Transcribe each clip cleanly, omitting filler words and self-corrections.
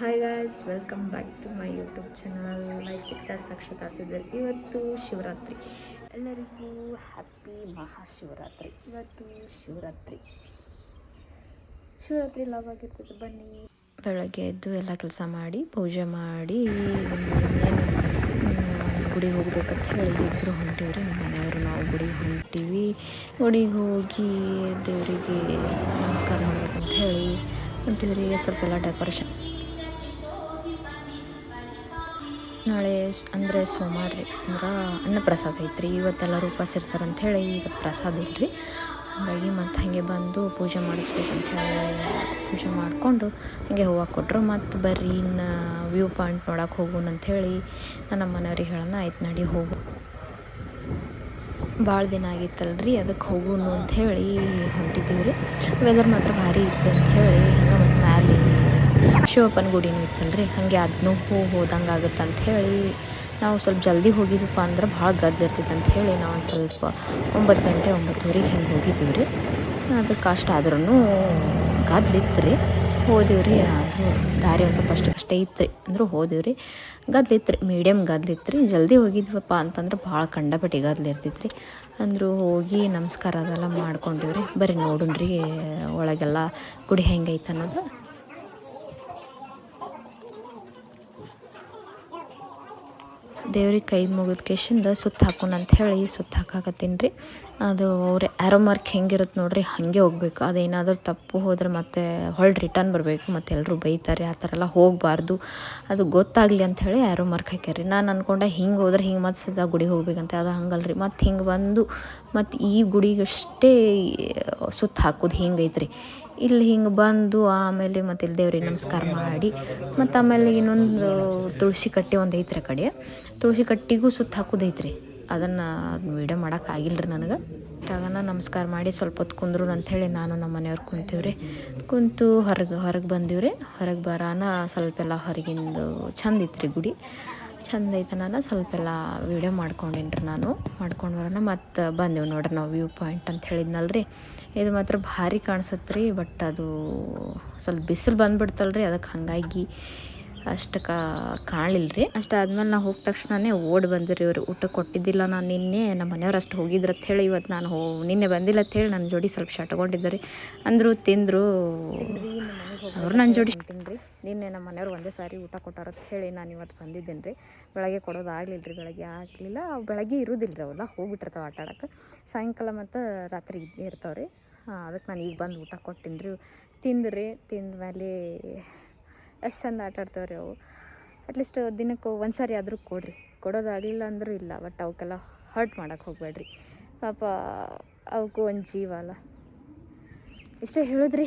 Hi guys, welcome back to my YouTube channel life with Sakshat ಆಸಿದ್ದರು. ಇವತ್ತು ಶಿವರಾತ್ರಿ, ಎಲ್ಲರಿಗೂ happy Mahashivratri. ಇವತ್ತು ಶಿವರಾತ್ರಿ ಲಾಗ್ ಆಗಿರ್ತದೆ. ಬನ್ನಿ, ಬೆಳಗ್ಗೆ ಎದ್ದು ಎಲ್ಲ ಕೆಲಸ ಮಾಡಿ ಪೂಜೆ ಮಾಡಿ ಇನ್ನೇನು ಗುಡಿಗೆ ಹೋಗ್ಬೇಕಂತ ಹೇಳಿ ಇಬ್ಬರು ಹೊಂಟೀವ್ರಿ. ನಮ್ಮ ಮನೆಯವರು ನಾವು ಗುಡಿಗೆ ಹೊಂಟೀವಿ. ಗುಡಿಗೆ ಹೋಗಿ ದೇವರಿಗೆ ನಮಸ್ಕಾರ ಮಾಡ್ಬೇಕಂತ ಹೇಳಿ ಹೊಂಟೀವ್ರಿ. ಸ್ವಲ್ಪ ಎಲ್ಲ ಡೆಕೋರೇಷನ್. ನಾಳೆ ಅಂದರೆ ಸೋಮವಾರ ರೀ, ಅಂದ್ರೆ ಅನ್ನಪ್ರಸಾದ ಐತ್ರಿ. ಇವತ್ತೆಲ್ಲರೂ ಉಪವಾಸ ಇರ್ತಾರಂತ ಹೇಳಿ ಇವತ್ತು ಪ್ರಸಾದ ಇಲ್ಲರಿ. ಹಾಗಾಗಿ ಮತ್ತು ಹಾಗೆ ಬಂದು ಪೂಜೆ ಮಾಡಿಸ್ಬೇಕಂತ ಹೇಳಿ ಪೂಜೆ ಮಾಡಿಕೊಂಡು ಹಾಗೆ ಹೂವು ಕೊಟ್ಟರು. ಮತ್ತು ಬರ್ರಿ ಇನ್ನು ವ್ಯೂ ಪಾಯಿಂಟ್ ನೋಡೋಕೆ ಹೋಗೋಣ ಅಂಥೇಳಿ ನಮ್ಮ ಮನೆಯವ್ರಿಗೆ ಹೇಳೋಣ. ಆಯ್ತು ನಡಿ ಹೋಗು, ಭಾಳ ದಿನ ಆಗಿತ್ತಲ್ರಿ, ಅದಕ್ಕೆ ಹೋಗೋಣ ಅಂಥೇಳಿ ಹೊಂಟಿದ್ದೀವಿ ರೀ. ವೆದರ್ ಮಾತ್ರ ಭಾರಿ ಇತ್ತು ಅಂಥೇಳಿ ಹಂಗೆ ಮತ್ತು ಮ್ಯಾಲೆ ಶಿವಪ್ಪನ ಗುಡಿನೂ ಇತ್ತಲ್ರಿ, ಹಾಗೆ ಅದನ್ನೂ ಹೋದಂಗೆ ಆಗುತ್ತೆ ಅಂಥೇಳಿ ನಾವು ಸ್ವಲ್ಪ ಜಲ್ದಿ ಹೋಗಿದ್ವಪ್ಪ ಅಂದ್ರೆ ಭಾಳ ಗದ್ದಲಿರ್ತೈತೆ ಅಂಥೇಳಿ ನಾವು ಒಂದು ಸ್ವಲ್ಪ 9 ಗಂಟೆ 9:30 ಹಿಂಗೆ ಹೋಗಿದ್ದೀವಿ ರೀ. ಅದಕ್ಕೆ ಅಷ್ಟು ಆದ್ರೂ ಗದ್ದಲಿತ್ತು ರೀ. ಹೋದೀವಿ ರೀ. ಅದು ದಾರಿ ಒಂದು ಸ್ವಲ್ಪ ಅಷ್ಟೇ ಇತ್ತು ರೀ, ಅಂದರೂ ಹೋದೀವಿ ರೀ. ಗದ್ದಲಿತ್ತು ರೀ, ಮೀಡಿಯಮ್ ಗದ್ದಲಿತ್ತು ರೀ. ಜಲ್ದಿ ಹೋಗಿದ್ವಪ್ಪ ಅಂತಂದ್ರೆ ಭಾಳ ಕಂಡಪಟ್ಟಿ ಗದ್ದಲಿರ್ತೈತೆ ರೀ. ಅಂದರೂ ಹೋಗಿ ನಮಸ್ಕಾರ ಅದೆಲ್ಲ ಮಾಡ್ಕೊಂಡೀವಿ ರೀ. ಬರೀ ನೋಡೋಣ ರೀ ಒಳಗೆಲ್ಲ ಗುಡಿ ಹೆಂಗೈತೆ ಅನ್ನೋದು. ದೇವ್ರಿಗೆ ಕೈ ಮುಗಿದ ಕೇಶಿಂದ ಸುತ್ತ ಹಾಕೋಣ ಅಂತ ಹೇಳಿ ಸುತ್ತ ಹಾಕಾಕತ್ತೀನಿ ರೀ. ಅದು ಅವ್ರ ಆ್ಯರೋ ಮಾರ್ಕ್ ಹೆಂಗಿರುತ್ತೆ ನೋಡಿರಿ, ಹಾಗೆ ಹೋಗ್ಬೇಕು. ಅದೇನಾದರೂ ತಪ್ಪು ಹೋದ್ರೆ ಮತ್ತೆ ರಿಟರ್ನ್ ಬರಬೇಕು, ಮತ್ತು ಎಲ್ಲರೂ ಬೈತಾರೆ. ಆ ಥರ ಎಲ್ಲ ಹೋಗಬಾರ್ದು, ಅದು ಗೊತ್ತಾಗಲಿ ಅಂಥೇಳಿ ಆ್ಯರೋ ಮಾರ್ಕ್ ಹಾಕ್ಯಾರಿ. ನಾನು ಅಂದ್ಕೊಂಡೆ ಹಿಂಗೆ ಹೋದ್ರೆ ಹಿಂಗೆ ಮತ್ತೆ ಸದಾ ಗುಡಿಗೆ ಹೋಗ್ಬೇಕಂತ. ಅದು ಹಂಗಲ್ರಿ, ಮತ್ತು ಹಿಂಗೆ ಬಂದು ಮತ್ತು ಈ ಗುಡಿಗಷ್ಟೇ ಸುತ್ತ ಹಾಕೋದು ಹಿಂಗೈತ್ರಿ. ಇಲ್ಲಿ ಹಿಂಗೆ ಬಂದು ಆಮೇಲೆ ಮತ್ತು ಇಲ್ಲಿ ದೇವ್ರಿಗೆ ನಮಸ್ಕಾರ ಮಾಡಿ ಮತ್ತು ಆಮೇಲೆ ಇನ್ನೊಂದು ತುಳಸಿ ಕಟ್ಟೆ ಒಂದು ಐತ್ರಿ. ಆ ಕಡೆ ತುಳಸಿ ಕಟ್ಟಿಗೂ ಸುತ್ತ ಹಾಕೋದೈತ್ರಿ. ಅದನ್ನು ವೀಡಿಯೋ ಮಾಡೋಕ್ಕಾಗಿಲ್ಲ ರೀ ನನಗೆ. ಆಗ ನಮಸ್ಕಾರ ಮಾಡಿ ಸ್ವಲ್ಪ ಹೊತ್ತು ಕುಂದ್ರು ಅಂಥೇಳಿ ನಾನು ನಮ್ಮ ಮನೆಯವ್ರು ಕುಂತೀವ್ರಿ. ಕುಂತು ಹೊರಗೆ ಬಂದೀವ್ರಿ. ಹೊರಗೆ ಬರೋಣ ಸ್ವಲ್ಪ ಎಲ್ಲ ಹೊರಗಿಂದು ಚಂದ ಇತ್ತು ರೀ ಗುಡಿ. ಚಂದ ಐತೆ. ನಾನು ಸ್ವಲ್ಪ ಎಲ್ಲ ವೀಡಿಯೋ ಮಾಡ್ಕೊಂಡೇನಿ ರೀ. ಮಾಡ್ಕೊಂಡು ಬರೋಣ ಮತ್ತು ಬಂದೆವು ನೋಡ್ರಿ ನಾವು ವ್ಯೂ ಪಾಯಿಂಟ್ ಅಂತ ಹೇಳಿದ್ನಲ್ರಿ. ಇದು ಮಾತ್ರ ಭಾರಿ ಕಾಣಿಸುತ್ತೆ ರೀ. ಬಟ್ ಅದು ಸ್ವಲ್ಪ ಬಿಸಿಲು ಬಂದುಬಿಡ್ತಲ್ರಿ, ಅದಕ್ಕೆ ಹಾಗಾಗಿ ಅಷ್ಟು ಕಾಣಲಿಲ್ಲ ರೀ. ಅಷ್ಟಾದ್ಮೇಲೆ ನಾವು ಹೋಗಿದ ತಕ್ಷಣವೇ ಓಡಿ ಬಂದಿರಿ. ಇವರು ಊಟ ಕೊಟ್ಟಿದ್ದಿಲ್ಲ. ನಾನು ನಿನ್ನೆ ನಮ್ಮ ಮನೆಯವ್ರು ಅಷ್ಟು ಹೋಗಿದ್ರು ಅಂತ ಹೇಳಿ ಇವತ್ತು ನಾನು ನಿನ್ನೆ ಬಂದಿಲ್ಲ ಅಂತ ಹೇಳಿ ನನ್ನ ಜೋಡಿ ಸ್ವಲ್ಪ ಶಟ್ಕೊಂಡಿದ್ದೆ ರೀ. ಅಂದರು ತಿಂದರು ಅವ್ರು ನನ್ನ ಜೋಡಿ ರೀ. ನಿನ್ನೆ ನಮ್ಮ ಮನೆಯವ್ರು ಒಂದೇ ಸಾರಿ ಊಟ ಕೊಟ್ಟಾರಂತ ಹೇಳಿ ನಾನು ಇವತ್ತು ಬಂದಿದ್ದೇನೆ ರೀ. ಬೆಳಗ್ಗೆ ಕೊಡೋದಾಗಲಿಲ್ಲ ರೀ, ಬೆಳಗ್ಗೆ ಆಗಲಿಲ್ಲ. ಅವು ಬೆಳಗ್ಗೆ ಇರೋದಿಲ್ಲ ರೀ, ಅವೆಲ್ಲ ಹೋಗ್ಬಿಟ್ಟಿರ್ತಾವೆ ಆಟ ಆಡೋಕ್ಕೆ. ಸಾಯಂಕಾಲ ಮತ್ತು ರಾತ್ರಿ ಇದ್ದೇ ಇರ್ತಾವೆ ರೀ. ಅದಕ್ಕೆ ನಾನು ಈಗ ಬಂದು ಊಟ ಕೊಟ್ಟಿನಿ ರೀ. ತಿಂದ್ರಿ, ತಿಂದಮೇಲೆ ಎಷ್ಟು ಚಂದ ಆಟ ಆಡ್ತಾವೆ ರೀ ಅವು. ಅಟ್ಲೀಸ್ಟ್ ದಿನಕ್ಕೆ ಒಂದು ಸಾರಿ ಆದರೂ ಕೊಡೋದಾಗಲಿಲ್ಲ ಅಂದರೂ ಇಲ್ಲ. ಬಟ್ ಅವಕ್ಕೆಲ್ಲ ಹರ್ಟ್ ಮಾಡೋಕ್ಕೆ ಹೋಗಬೇಡ್ರಿ, ಪಾಪ ಅವಕ್ಕೂ ಒಂದು ಜೀವ ಅಲ್ಲ. ಇಷ್ಟೇ ಹೇಳಿದ್ರಿ.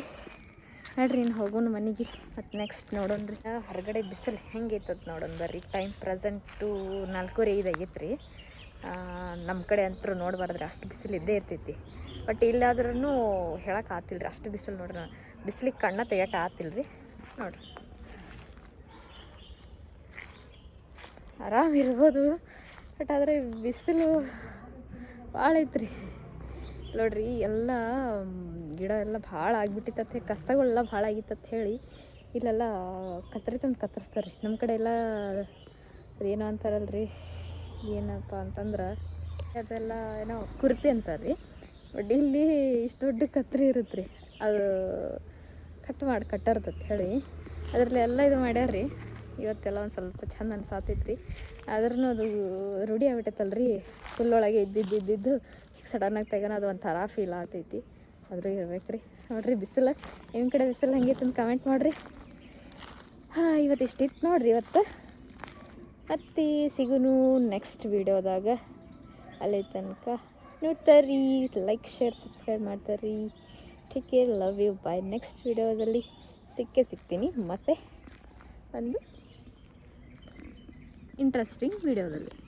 ನೋಡ್ರಿ, ಇನ್ನು ಹೋಗೋಣ ಮನೆಗೆ. ಮತ್ತು ನೆಕ್ಸ್ಟ್ ನೋಡೋಣ ರೀ. ಹೊರಗಡೆ ಬಿಸಿಲು ಹೆಂಗೆ ಐತದ ನೋಡೋಣ ಬರ್ರಿ. ಟೈಮ್ ಪ್ರೆಸೆಂಟು 4:05 ಆಗೈತೆ ರೀ. ನಮ್ಮ ಕಡೆ ಅಂತೂ ನೋಡಬಾರ್ದ್ರಿ, ಅಷ್ಟು ಬಿಸಿಲು ಇದ್ದೇ ಇರ್ತೈತಿ. ಬಟ್ ಇಲ್ಲಾದ್ರೂ ಹೇಳಕ್ಕೆ ಆತಿಲ್ಲ ರೀ, ಅಷ್ಟು ಬಿಸಿಲು ನೋಡ್ರಿ. ಬಿಸಿಲಿಗೆ ಕಣ್ಣ ತೆಗಿಯೋಕೆ ಆತಿಲ್ಲ ರೀ. ನೋಡಿರಿ, ಆರಾಮಿರ್ಬೋದು. ಬಟ್ ಆದರೆ ಬಿಸಿಲು ಭಾಳ ಐತ್ರಿ. ನೋಡ್ರಿ, ಎಲ್ಲ ಗಿಡ ಎಲ್ಲ ಭಾಳ ಆಗಿಬಿಟ್ಟಿತ್ತತ್ತೆ, ಕಸಗಳೆಲ್ಲ ಭಾಳ ಆಗಿತ್ತಂತ ಹೇಳಿ ಇಲ್ಲೆಲ್ಲ ತಂದು ಕತ್ತರಿಸ್ತಾರೆ ರೀ. ನಮ್ಮ ಕಡೆ ಎಲ್ಲ ಏನೋ ಅಂತಾರಲ್ರಿ, ಏನಪ್ಪ ಅಂತಂದ್ರೆ ಅದೆಲ್ಲ ಏನೋ ಕುರ್ಪಿ ಅಂತಾರೆ ರೀ. ಬಟ್ ಇಲ್ಲಿ ಇಷ್ಟು ದೊಡ್ಡ ಕತ್ರಿ ಇರುತ್ತೆ ರೀ, ಅದು ಕಟ್ಟರ್ತತ್ ಹೇಳಿ ಅದರಲ್ಲಿ ಎಲ್ಲ ಇದು ಮಾಡ್ಯಾರ್ರಿ. ಇವತ್ತೆಲ್ಲ ಒಂದು ಸ್ವಲ್ಪ ಚಂದ ಅನ್ಸಾತೈತ್ರಿ. ಆದ್ರೂ ಅದು ರೂಢಿ ಆಗ್ಬಿಟ್ಟೈತಲ್ರಿ, ಫುಲ್ಲೊಳಗೆ ಇದ್ದಿದ್ದು ಸಡನ್ನಾಗಿ ತೆಗೋಣ, ಅದು ಒಂಥರ ಫೀಲ್ ಆಗ್ತೈತಿ. ಆದರೂ ಇರ್ಬೇಕು ರೀ. ನೋಡಿರಿ ಬಿಸಿಲು, ನಿಮ್ಮ ಕಡೆ ಬಿಸಿಲು ಹೆಂಗೈತೆ ಅಂತ ಕಮೆಂಟ್ ಮಾಡಿರಿ. ಇವತ್ತು ಇಷ್ಟಿತ್ತು ನೋಡಿರಿ ಇವತ್ತು. ಮತ್ತು ಸಿಗೋನು ನೆಕ್ಸ್ಟ್ ವೀಡಿಯೋದಾಗ. ಅಲ್ಲಿ ತನಕ ನೋಡ್ತಾರ್ರಿ, ಲೈಕ್ ಶೇರ್ ಸಬ್ಸ್ಕ್ರೈಬ್ ಮಾಡ್ತಾರ್ರಿ. Take care, love you, bye. Next ವೀಡಿಯೋದಲ್ಲಿ ಸಿಗ್ತೀನಿ ಮತ್ತು ಒಂದು ಇಂಟ್ರೆಸ್ಟಿಂಗ್ ವೀಡಿಯೋದಲ್ಲಿ.